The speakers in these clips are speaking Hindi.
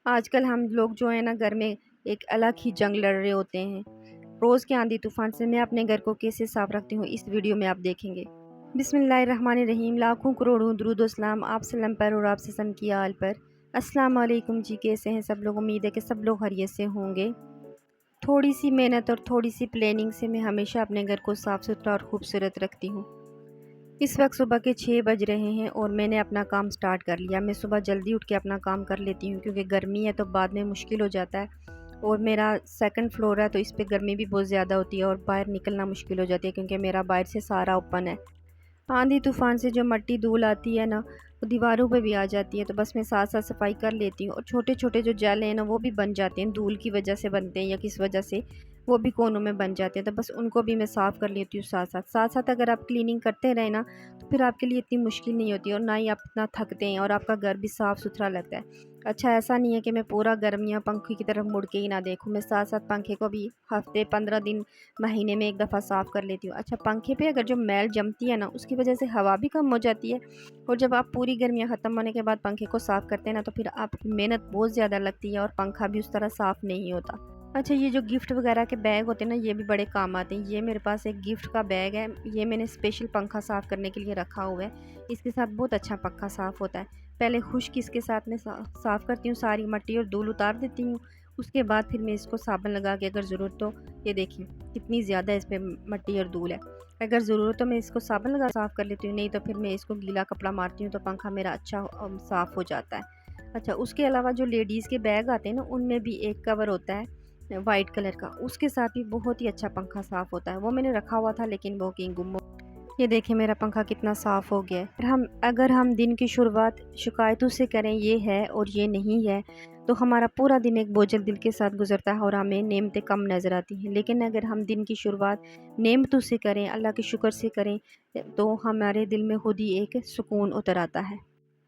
आजकल हम लोग जो है ना घर में एक अलग ही जंग लड़ रहे होते हैं। रोज़ के आंधी तूफान से मैं अपने घर को कैसे साफ रखती हूँ इस वीडियो में आप देखेंगे। बिस्मिल्लाहिर्रहमानिर्रहीम, लाखों करोड़ों दुरूद व सलाम आप सल्लम पर और आप सल्लम की आल पर। अस्सलाम वालेकुम जी, कैसे हैं सब लोग? उम्मीद है कि सब लोग खैरियत से होंगे। थोड़ी सी मेहनत और थोड़ी सी प्लानिंग से मैं हमेशा अपने घर को साफ़ सुथरा और खूबसूरत रखती हूँ। इस वक्त सुबह के 6 बज रहे हैं और मैंने अपना काम स्टार्ट कर लिया। मैं सुबह जल्दी उठ के अपना काम कर लेती हूँ क्योंकि गर्मी है तो बाद में मुश्किल हो जाता है। और मेरा सेकंड फ्लोर है तो इस पे गर्मी भी बहुत ज़्यादा होती है और बाहर निकलना मुश्किल हो जाती है क्योंकि मेरा बाहर से सारा ओपन है। आंधी तूफान से जो मट्टी धूल आती है ना, वो दीवारों पे भी आ जाती है, तो बस मैं साथ साथ सफाई कर लेती हूँ। और छोटे छोटे जो जाले हैं ना, वो भी बन जाते हैं, धूल की वजह से बनते हैं या किस वजह से, वो भी कोनों में बन जाते हैं, तो बस उनको भी मैं साफ़ कर लेती हूँ साथ साथ अगर आप क्लीनिंग करते रहें ना, तो फिर आपके लिए इतनी मुश्किल नहीं होती और ना ही आप इतना थकते हैं और आपका घर भी साफ़ सुथरा लगता है। अच्छा, ऐसा नहीं है कि मैं पूरा गर्मियाँ पंखे की तरफ मुड़ के ही ना देखूँ, मैं साथ साथ पंखे को भी हफ्ते 15 दिन महीने में एक दफ़ा साफ़ कर लेती हूँ। अच्छा, पंखे पे अगर जो मैल जमती है ना, उसकी वजह से हवा भी कम हो जाती है और जब आप पूरी गर्मियाँ ख़त्म होने के बाद पंखे को साफ़ करते हैं ना, तो फिर आपकी मेहनत बहुत ज़्यादा लगती है और पंखा भी उस तरह साफ़ नहीं होता। अच्छा, ये जो गिफ्ट वगैरह के बैग होते हैं ना, ये भी बड़े काम आते हैं। ये मेरे पास एक गिफ्ट का बैग है, ये मैंने स्पेशल पंखा साफ़ करने के लिए रखा हुआ है। इसके साथ बहुत अच्छा पंखा साफ़ होता है। पहले खुश्क इसके साथ में साफ़ करती हूँ, सारी मट्टी और धूल उतार देती हूँ। उसके बाद फिर मैं इसको साबुन लगा के अगर ज़रूरत हो, ये देखिए कितनी ज़्यादा इस पे मट्टी और धूल है। अगर ज़रूरत हो मैं इसको साबुन लगा साफ़ कर लेती हूँ, नहीं तो फिर मैं इसको गीला कपड़ा मारती हूँ तो पंखा मेरा अच्छा साफ़ हो जाता है। अच्छा, उसके अलावा जो लेडीज़ के बैग आते हैं ना, उनमें भी एक कवर होता है वाइट कलर का, उसके साथ भी बहुत ही अच्छा पंखा साफ़ होता है। वो मैंने रखा हुआ था लेकिन वो कहीं गुम हो। ये देखिए मेरा पंखा कितना साफ़ हो गया है। अगर हम दिन की शुरुआत शिकायतों से करें ये है और ये नहीं है, तो हमारा पूरा दिन एक बोझिल दिल के साथ गुजरता है और हमें नेमतें कम नज़र आती हैं। लेकिन अगर हम दिन की शुरुआत नेमतों से करें, अल्लाह के शुक्र से करें, तो हमारे दिल में खुद ही एक सुकून उतर आता है।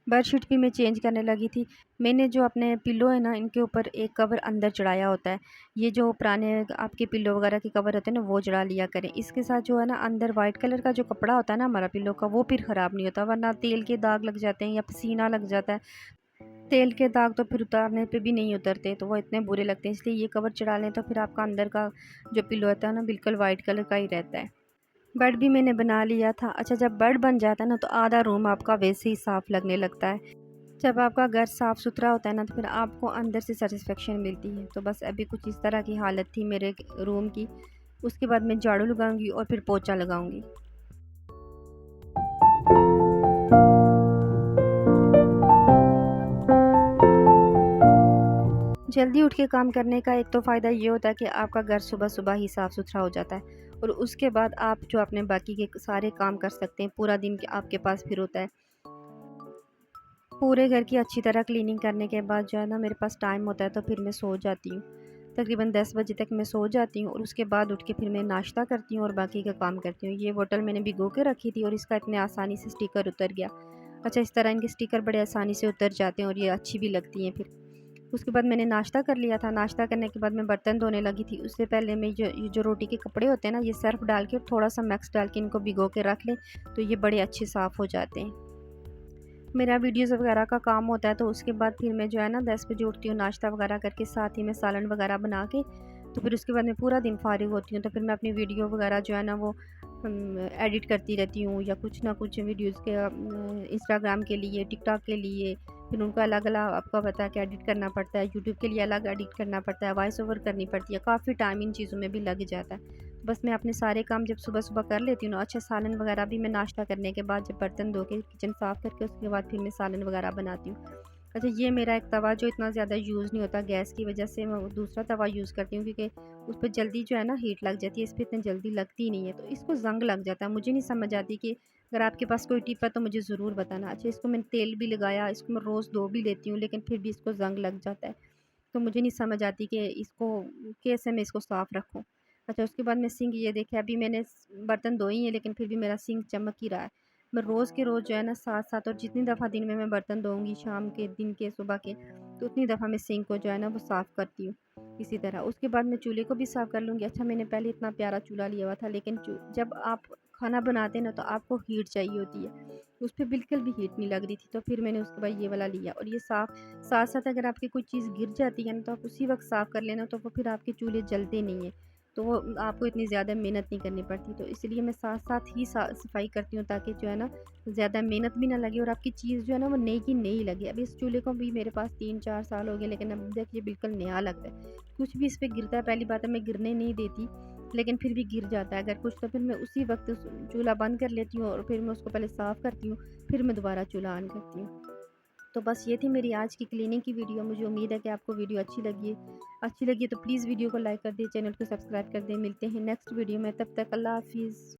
बेडशीट भी मैं चेंज करने लगी थी। मैंने जो अपने पिल्लो है ना, इनके ऊपर एक कवर अंदर चढ़ाया होता है। ये जो पुराने आपके पिल्लो वगैरह के कवर होते हैं ना, वो चढ़ा लिया करें। इसके साथ जो है ना, अंदर वाइट कलर का जो कपड़ा होता है ना हमारा पिल्लो का, वो फिर ख़राब नहीं होता, वरना तेल के दाग लग जाते हैं या पसीना लग जाता है। तेल के दाग तो फिर उतारने पे भी नहीं उतरते, तो वो इतने बुरे लगते हैं। इसलिए ये कवर चढ़ा लें तो फिर आपका अंदर का जो पिल्लो होता है ना, बिल्कुल वाइट कलर का ही रहता है। बेड भी मैंने बना लिया था। अच्छा, जब बेड बन जाता है ना, तो आधा रूम आपका वैसे ही साफ़ लगने लगता है। जब आपका घर साफ़ सुथरा होता है ना, तो फिर आपको अंदर से सेटिस्फेक्शन मिलती है। तो बस अभी कुछ इस तरह की हालत थी मेरे रूम की। उसके बाद मैं झाड़ू लगाऊंगी और फिर पोछा लगाऊंगी। जल्दी उठ के काम करने का एक तो फ़ायदा ये होता है कि आपका घर सुबह सुबह ही साफ़ सुथरा हो जाता है और उसके बाद आप जो अपने बाकी के सारे काम कर सकते हैं, पूरा दिन आपके पास फिर होता है। पूरे घर की अच्छी तरह क्लीनिंग करने के बाद जो है ना, मेरे पास टाइम होता है तो फिर मैं सो जाती हूँ। तकरीबन 10 बजे तक मैं सो जाती हूँ और उसके बाद उठ के फिर मैं नाश्ता करती हूँ और बाकी का काम करती हूँ। ये बोतल मैंने भिगो के रखी थी और इसका इतने आसानी से स्टिकर उतर गया। अच्छा, इस तरह इनके स्टिकर बड़े आसानी से उतर जाते हैं और ये अच्छी भी लगती हैं फिर। उसके बाद मैंने नाश्ता कर लिया था। नाश्ता करने के बाद मैं बर्तन धोने लगी थी। उससे पहले मैं ये जो रोटी के कपड़े होते हैं ना, ये सर्फ़ डाल के और थोड़ा-सा मैक्स डाल के इनको भिगो के रख लें, तो ये बड़े अच्छे साफ़ हो जाते हैं। मेरा वीडियोज़ वगैरह का काम होता है तो उसके बाद फिर मैं जो है ना 10 बजे उठती हूँ, नाश्ता वगैरह करके साथ ही मैं सालन वगैरह बना के, तो फिर उसके बाद मैं पूरा दिन फ़ारिग होती हूँ। तो फिर मैं अपनी वीडियो वगैरह जो है ना, वो एडिट करती रहती हूँ या कुछ ना कुछ वीडियोज़ के इंस्टाग्राम के लिए, टिकटॉक के लिए, फिर उनको अलग-अलग आपको पता है कि एडिट करना पड़ता है, यूट्यूब के लिए अलग एडिट करना पड़ता है, वॉइस ओवर करनी पड़ती है, काफ़ी टाइम इन चीज़ों में भी लग जाता है। बस मैं अपने सारे काम जब सुबह-सुबह कर लेती हूँ ना, अच्छा सालन वगैरह भी मैं नाश्ता करने के बाद जब बर्तन धो के किचन साफ़ करके उसके बाद फिर मैं सालन वगैरह बनाती हूँ। अच्छा, ये मेरा एक तवा जो इतना ज़्यादा यूज़ नहीं होता गैस की वजह से, मैं वो दूसरा तवा यूज़ करती हूँ क्योंकि उस पे जल्दी जो है ना हीट लग जाती है, इस पे इतनी जल्दी लगती नहीं है, तो इसको ज़ंग लग जाता है। मुझे नहीं समझ आती कि अगर आपके पास कोई टिप है तो मुझे ज़रूर बताना। अच्छा, इसको मैंने तेल भी लगाया, इसको मैं रोज़ धो भी लेती हूँ लेकिन फिर भी इसको ज़ंग लग जाता है। तो मुझे नहीं समझ आती कि इसको कैसे मैं इसको साफ़ रखूँ। अच्छा, उसके बाद मैं सिंक, ये देखिए अभी मैंने बर्तन धोए ही हैं लेकिन फिर भी मेरा सिंक चमक ही रहा है। मैं रोज़ के रोज़ जो है ना साथ-साथ, और जितनी दफ़ा दिन में मैं बर्तन धोऊँगी, शाम के, दिन के, सुबह के, तो उतनी दफ़ा मैं सिंक को जो है ना वो साफ़ करती हूँ। इसी तरह उसके बाद मैं चूल्हे को भी साफ़ कर लूँगी। अच्छा, मैंने पहले इतना प्यारा चूल्हा लिया हुआ था लेकिन जब आप खाना बनाते हैं ना, तो आपको हीट चाहिए होती है। उस पे बिल्कुल भी हीट नहीं लग रही थी। तो फिर मैंने उसके बाद ये वाला लिया, और ये साथ-साथ अगर आपकी कोई चीज़ गिर जाती है ना, तो आप उसी वक़्त साफ़ कर लेना, तो वो फिर आपके चूल्हे जलते नहीं हैं। तो वो आपको इतनी ज़्यादा मेहनत नहीं करनी पड़ती। तो इसलिए मैं साथ-साथ ही सफाई करती हूँ, ताकि जो है ना ज़्यादा मेहनत भी ना लगे और आपकी चीज़ जो है ना वो नई की नई लगे। अब इस चूल्हे को भी मेरे पास 3-4 साल हो गए, लेकिन अब देखिए बिल्कुल नया लग रहा है। कुछ भी इस पे गिरता है, पहली बात है मैं गिरने नहीं देती, लेकिन फिर भी गिर जाता है अगर कुछ, तो फिर मैं उसी वक़्त उस चूल्हा बंद कर लेती हूँ, और फिर मैं उसको पहले साफ़ करती हूँ, फिर मैं दोबारा चूल्हा ऑन करती हूँ। तो बस ये थी मेरी आज की क्लीनिंग की वीडियो। मुझे उम्मीद है कि आपको वीडियो अच्छी लगी है तो प्लीज़ वीडियो को लाइक कर दें, चैनल को सब्सक्राइब कर दें। मिलते हैं नेक्स्ट वीडियो में, तब तक अल्लाह हाफ़िज़।